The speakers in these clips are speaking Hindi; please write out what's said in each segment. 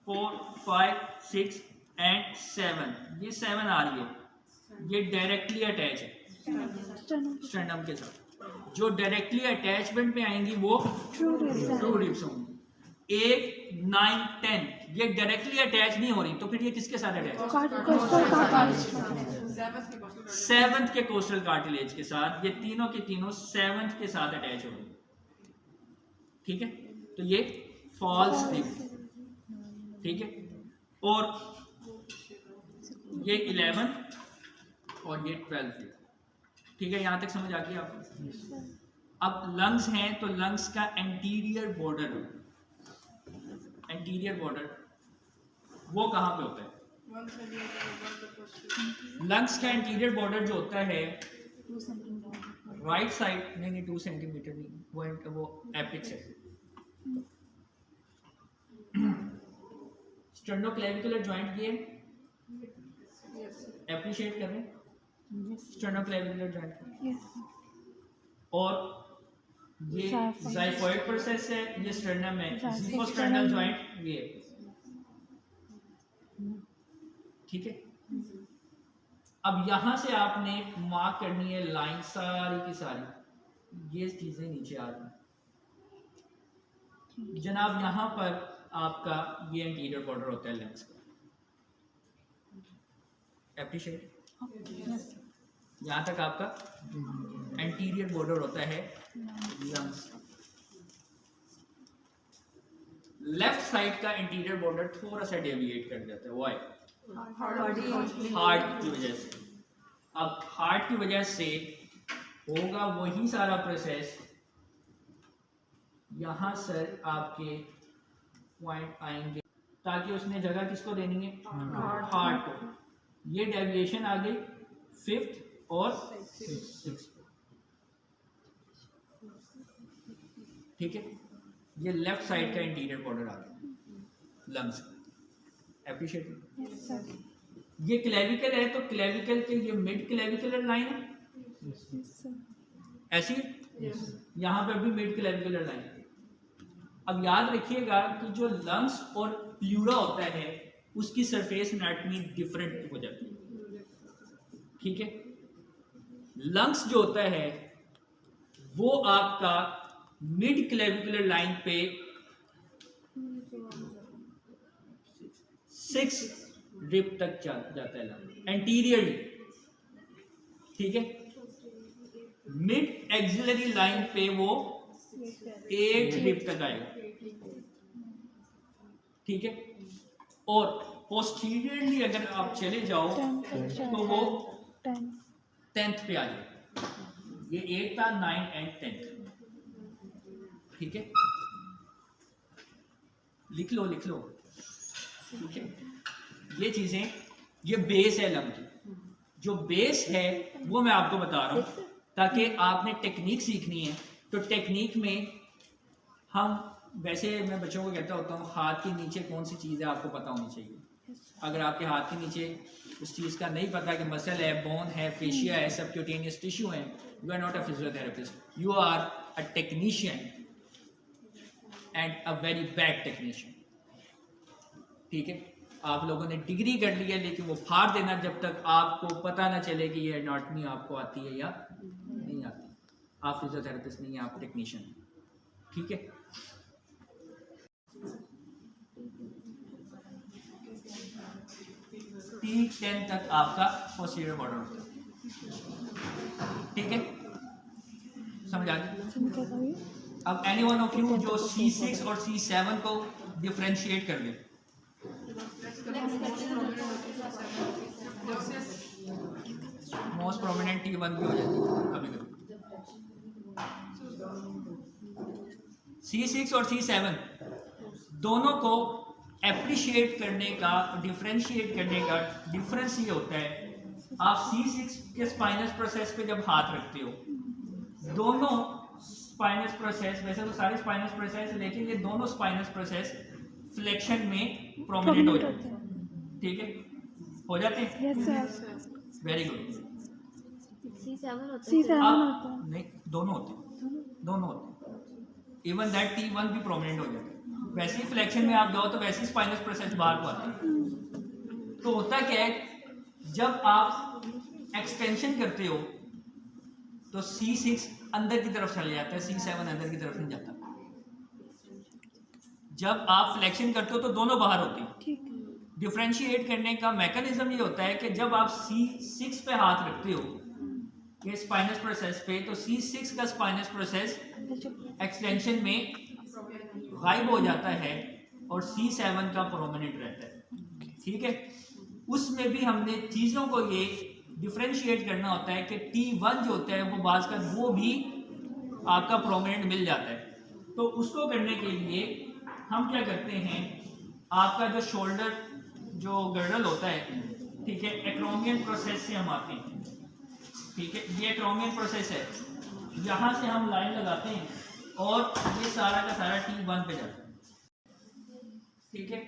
4, 5, 6 एंड 7, ये 7 आ रही है, ये डायरेक्टली अटैच है स्टर्नम के साथ। जो डायरेक्टली अटैचमेंट में आएंगी वो ट्रू रिब्स होंगी। 8, 9, 10 ये डायरेक्टली अटैच नहीं हो रही, तो फिर ये किसके साथ अटैच है? 7th के कोस्टल कार्टिलेज के साथ। ये तीनों के तीनों 7th के साथ अटैच हो रही। ठीक है, तो ये फॉल्स रिब, ठीक है। और ये 11 और ये 12 रिब, ठीक है। यहां तक समझ आ गई आपको? अब लंग्स हैं, तो लंग्स का एंटीरियर बॉर्डर, एंटीरियर बॉर्डर वो कहां पे होता है? लंग्स का एंटीरियर बॉर्डर जो होता है राइट साइड, नहीं 2 सेंटीमीटर नहीं, वो एपिक्स है। स्टर्नोक्लेविकुलर जॉइंट ये एप्रिशिएट कर रहे हैं, स्टर्नोक्लेविकुलर जॉइंट। और ये जाइफोइड प्रोसेस है, ये स्टर्नम है, ज़िगोस्टर्नल जॉइंट ये, ठीक है। अब यहां से आपने मार्क करनी है लाइन सारी की सारी, ये चीजें नीचे आ रही जनाब। यहां पर आपका ये एंटीरियर बॉर्डर होता है लंग्स का, एप्रिशिएट। यहां तक आपका एंटीरियर बॉर्डर होता है लंग्स। लेफ्ट साइड का एंटीरियर बॉर्डर थोड़ा सा डेविएट कर जाता है, व्हाई? हार्ट की वजह से। अब हार्ट की वजह से होगा वही सारा प्रोसेस, यहां सर आपके पॉइंट आएंगे, ताकि उसने जगह किसको देनी है? हार्ट को। ये डेविएशन आ गई 5th और 6th, ठीक है। ये लेफ्ट साइड का इंटीरियर बॉर्डर आ गया लंग्स, एप्रिशिएट। ये क्लेविकल है, तो क्लेविकल के ये मिड क्लेविकुलर लाइन है, ऐसी यहाँ पे भी मिड क्लेविकुलर लाइन। अब याद रखिएगा कि जो लंग्स और प्लूरा होता है उसकी सरफेस एनाटॉमी डिफरेंट हो जाती है, ठीक है। लंग्स जो होता है वो आपका मिड क्लेविकुलर लाइन पे 6 रिब तक जाता है लंग, एंटीरियरली, ठीक है। मिड एक्सिलरी लाइन पे वो 8 रिब तक आएगा, ठीक है। और पोस्टीरियरली अगर आप चले जाओ तो वो 10th पे आ जाए। ये 8 था, 9 एंड 10th, ठीक है। लिख लो, ठीक है। ये चीजें, ये बेस है लंग की। जो बेस है वो मैं आपको बता रहा हूं, ताकि आपने टेक्निक सीखनी है। तो टेक्निक में हम, वैसे मैं बच्चों को कहता होता हूँ, हाथ के नीचे कौन सी चीज़ है आपको पता होनी चाहिए। अगर आपके हाथ के नीचे उस चीज़ का नहीं पता कि मसल है, बोन है, फेशिया है, सबक्यूटेनियस टिश्यू है, you are not a physiotherapist, you are a technician and a very bad technician, ठीक है। आप लोगों ने डिग्री कर ली है, लेकिन वो फाड़ देना जब तक आपको पता ना चले कि ये एनाटॉमी आपको आती है या नहीं आती। आप फिजियोथेरेपिस्ट नहीं है, आप टेक्नीशियन, ठीक है। T10 तक आपका पोस्टीरियर बॉर्डर होता है, ठीक है। समझ आ गई? अब एनी वन ऑफ यू जो C6 और C7 को डिफरेंशिएट कर ले। मोस्ट प्रोमिनेंट T1 भी हो जाती है कभी कभी। C6 और C7 दोनों को एप्रिशिएट करने का, डिफरेंशिएट करने का डिफरेंस ये होता है, आप C6 के स्पाइनस प्रोसेस पे जब हाथ रखते हो, दोनों स्पाइनस प्रोसेस, वैसे तो सारे स्पाइनस प्रोसेस, लेकिन ये दोनों स्पाइनस प्रोसेस फ्लेक्शन में प्रोमिनेंट हो जाते हैं, ठीक है। हो जाते हैं, वेरी गुड। नहीं, दोनों होते हैं, इवन दैट T1 भी प्रोमिनेंट हो जाता है, वैसे ही फ्लेक्शन में आप जाओ तो वैसे ही स्पाइनस प्रोसेस बाहर को आता है। तो होता क्या है, जब आप एक्सटेंशन करते हो तो C6 अंदर की तरफ चले जाता है, C7 अंदर की तरफ नहीं जाता। जब आप फ्लेक्शन करते हो तो दोनों बाहर होते हैं। डिफरेंशिएट करने का मैकेनिज्म ये होता है कि जब आप C6 पे हाथ रखते हो ये स्पाइनस प्रोसेस पे, तो C6 का स्पाइनस प्रोसेस एक्सटेंशन में गायब हो जाता है और C7 का प्रोमिनेंट रहता है। ठीक है, उसमें भी हमने चीज़ों को ये डिफरेंशिएट करना होता है कि T1 जो होता है वो बाज का वो भी आपका प्रोमिनेंट मिल जाता है। तो उसको करने के लिए हम क्या करते हैं, आपका जो शोल्डर जो गर्डल होता है, ठीक है, एक्रोमियन प्रोसेस से हम आते हैं। ठीक है, ये एक्रोमियन प्रोसेस है, यहाँ से हम लाइन लगाते हैं और ये सारा का सारा T1 पे जाता है। ठीक है,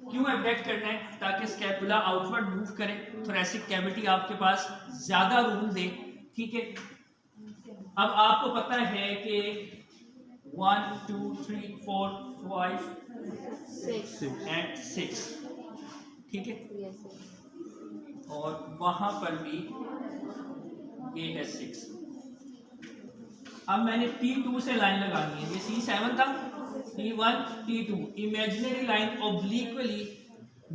क्यों एबडक्ट करना है, ताकि स्कैपुला आउटवर्ड मूव करे, थोरेसिक कैविटी आपके पास ज्यादा रूम दे। ठीक है, अब आपको पता है कि 1 2 3 4 5 एंड 6, ठीक है, और वहां पर भी ये है 6। अब मैंने T2 से लाइन लगानी है, ये C7 था, T1 T2 imaginary line obliquely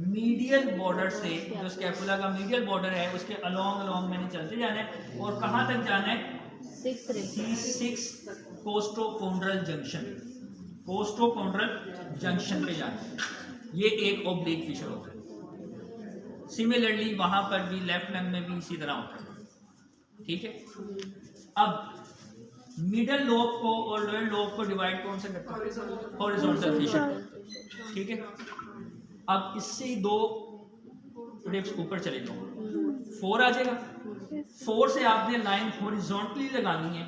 medial border से, जो स्कैपुला का मीडियल बॉर्डर है उसके अलोंग अलोंग मैंने चलते जाना है और कहां तक जाना है, C6 कोस्टोकोंड्रल जंक्शन, कोस्टोकोंड्रल जंक्शन पे जाना है। ये एक ऑब्लिक फिशर होता है। सिमिलरली वहां पर भी लेफ्ट लंग में भी इसी तरह होता है। ठीक है, अब मिडल लोब को और लोअर लोब को डिवाइड कौन से करता है, हॉरिजॉन्टल फिशर। ठीक है, अब इससे 2 रिब्स ऊपर चले जाओ, 4 आ जाएगा। 4 से आपने लाइन हॉरिजॉन्टली लगानी है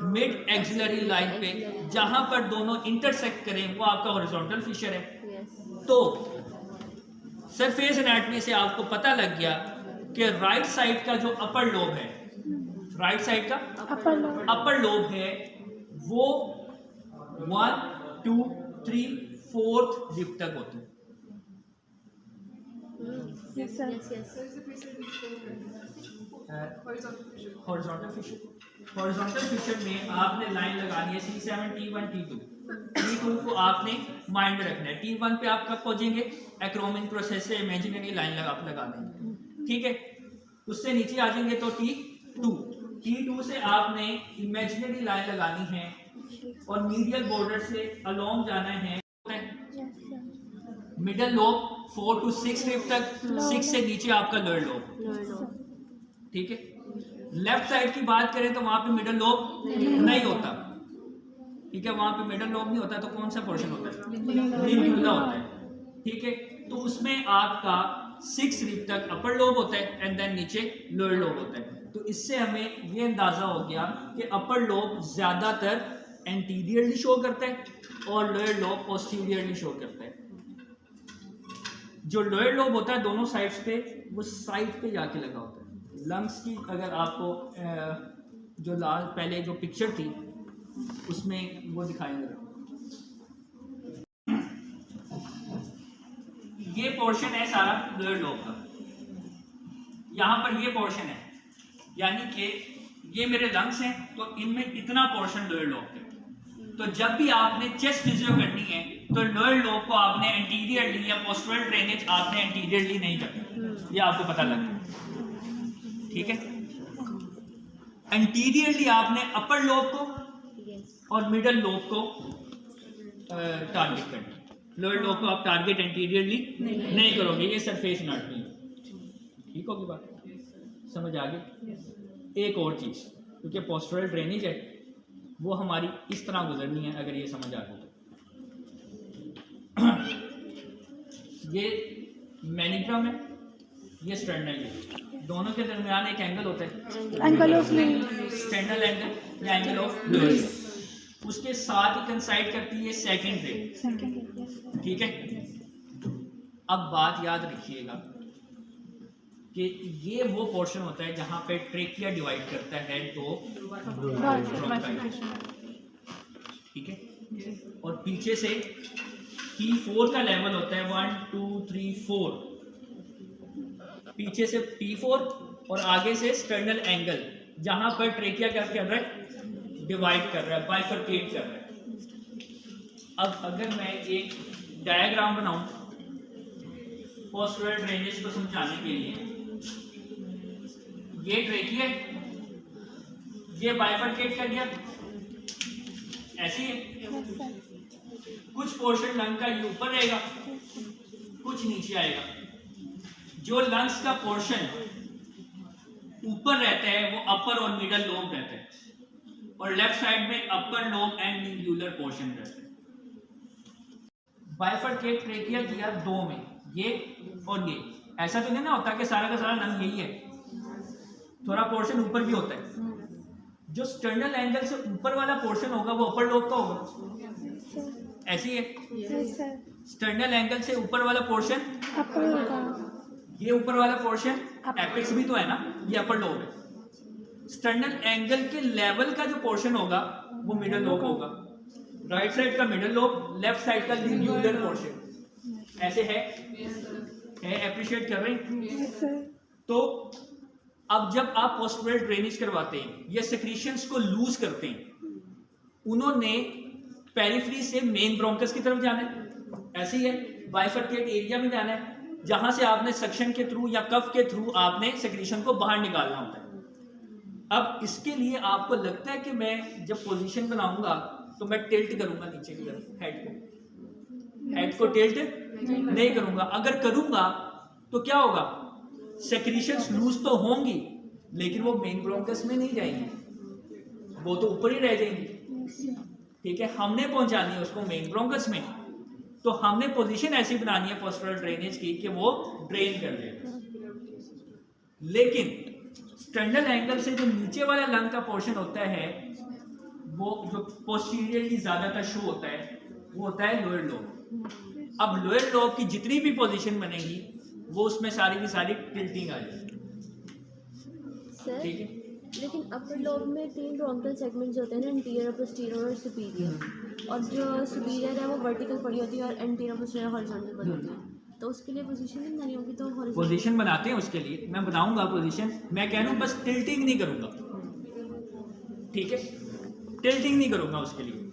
मिड एक्सिलरी लाइन पे, जहां पर दोनों इंटरसेक्ट करें वो आपका हॉरिजॉन्टल फिशर है। तो सरफेस एनाटॉमी से आपको पता लग गया कि राइट साइड का जो अपर लोब है, राइट साइड का अपर लोब है वो 1 2 3 4 डिप तक होते हैं। हॉरिजॉन्टल फिशर में आपने लाइन लगानी है C7 T1 T2। T2 को आपने माइंड में रखना है। T1 पे आप कब पहुंचेंगे, एक्रोमियन प्रोसेस से इमेजिनरी लाइन आप लगा देंगे। ठीक है, उससे नीचे आ जाएंगे तो T2 से आपने इमेजिनरी लाइन लगानी है और मीडियल बॉर्डर से अलोंग जाना है मिडल लोब 4 to 6 रिब तक, 6 से नीचे आपका लोअर लोब। ठीक है, लेफ्ट साइड की बात करें तो वहां पे मिडल लोब नहीं होता। ठीक है, वहां पे मिडल लोब नहीं होता, तो कौन सा पोर्शन होता है, लिंगुला होता है। ठीक है, तो उसमें आपका 6 रिब तक अपर लोब होता है एंड देन नीचे लोअर लोब होता है। तो इससे हमें ये अंदाजा हो गया कि अपर लोब ज्यादातर एंटीरियरली शो करता है और लोअर लोब पोस्टीरियरली शो करता है। जो लोअर लोब होता है दोनों साइड्स पे, वो साइड पे जाके लगा होता है। लंग्स की अगर आपको जो पहले जो पिक्चर थी उसमें वो दिखाएंगे, ये पोर्शन है सारा लोअर लोब का, यहाँ पर ये पोर्शन है, यानी कि ये मेरे लंग्स हैं तो इनमें इतना पोर्शन लोअर लोब है। तो जब भी आपने चेस्ट फिजियो करनी है तो लोअर लोब को आपने एंटीरियरली या पोस्टरल ड्रेनेज आपने एंटीरियरली नहीं करना, ये आपको पता लग गया। ठीक है, एंटीरियरली आपने अपर लोब को और मिडल लोब को टारगेट करना, लोअर लोब को आप टारगेट एंटीरियरली नहीं करोगे, ये सरफेस एनाटॉमी। ठीक होगी बात, समझ आ गई। एक और चीज, क्योंकि पोस्टरल ड्रेनेज है वो हमारी इस तरह गुजरनी है, अगर ये समझ आ गई तो ये मैनिक्रम है, ये स्टेरनल है, दोनों के दरमियान एक एंगल होता है, एंगल ऑफ स्टेरनल एंगल या एंगल ऑफ ड्रेनेज, उसके साथ ही कंसाइड करती है सेकंड रे। ठीक है, अब बात याद रखिएगा कि ये वो पोर्शन होता है जहां पे ट्रेकिया डिवाइड करता है तो, ठीक है, और पीछे से P4 का लेवल होता है 1 2 3 4, पीछे से P4 और आगे से स्टर्नल एंगल, जहां पर ट्रेकिया क्या कर रहा है, डिवाइड कर रहा है, बाइफरकेट कर रहा है। अब अगर मैं एक डायग्राम बनाऊं पोस्टीरियर ड्रेनेज को समझाने के लिए, ये ट्रेकिया, ये बाइफरकेट कर दिया, ऐसी है। कुछ पोर्शन लंग का ये ऊपर रहेगा, कुछ नीचे आएगा। जो लंग्स का पोर्शन ऊपर रहता है वो अपर और मिडल लोब रहता है, और लेफ्ट साइड में upper lobe and nuclear portion रहता है। बाइफरकेट ट्रेकिया दिया दो में, ये और ये। ऐसा तो नहीं ना होता कि सारा का सारा लंग यही है, थोड़ा पोर्शन ऊपर भी होता है। जो स्टर्नल एंगल से ऊपर वाला पोर्शन होगा वो अपर लोब का होगा, ऐसी है। स्टर्नल एंगल से ऊपर वाला पोर्शन अपर होगा, ये ऊपर वाला पोर्शन एपेक्स भी तो है ना, ये अपर लोब है। स्टर्नल एंगल के लेवल का जो पोर्शन होगा वो मिडल लोब होगा। राइट साइड का मिडल लोब, लेफ्ट साइड का न्यूक्लियर पोर्शन, ऐसे है अप्रिशिएट कर रहे हैं। तो अब जब आप पोस्टीरियर ड्रेनेज करवाते हैं या सेक्रीशंस को लूज करते हैं, उन्होंने पेरिफेरी से मेन ब्रोंकस की तरफ जाना है, ऐसे ही है। बाइफरकेट एरिया में जाना है, जहां से आपने सक्शन के थ्रू या कफ के थ्रू आपने सेक्रीशन को बाहर निकालना होता है। अब इसके लिए आपको लगता है कि मैं जब पोजीशन बनाऊंगा तो मैं टिल्ट करूंगा नीचे की तरफ, हेड को टिल्ट नहीं करूंगा। अगर करूंगा तो क्या होगा, सेक्रीशंस लूज तो होंगी लेकिन वो मेन ब्रोंकस में नहीं जाएंगी, वो तो ऊपर ही रह जाएंगी। ठीक है, हमने पहुंचानी है उसको मेन ब्रोंकस में, तो हमने पोजीशन ऐसी बनानी है पोस्टीरियर ड्रेनेज की कि वो ड्रेन कर दे। लेकिन स्टर्नल एंगल से जो नीचे वाला लंग का पोर्शन होता है, वो जो पोस्टीरियरली ज्यादातर शो होता है, वो होता है लोअर लोब। अब लोअर लोब की जितनी भी पोजीशन बनेगी वो उसमें सारी की सारी टिल्टिंग आ जाएगी। ठीक है, लेकिन अपर लोब में 3 ब्रोंकल सेगमेंट्स होते हैं ना, एंटीरियर, पोस्टीरियर और सुपीरियर, और जो सुपीरियर है वो वर्टिकल पड़ी होती है और एंटीरियर पोस्टीरियर हॉरिजॉन्टल पड़ी होती है। तो उसके लिए पोजीशन नहीं बनानी होगी, तो पोजीशन बनाते हैं उसके लिए, मैं बनाऊंगा पोजीशन। मैं कह रहा हूँ बस टिल्टिंग नहीं करूंगा, ठीक है, टिल्टिंग नहीं करूंगा उसके लिए।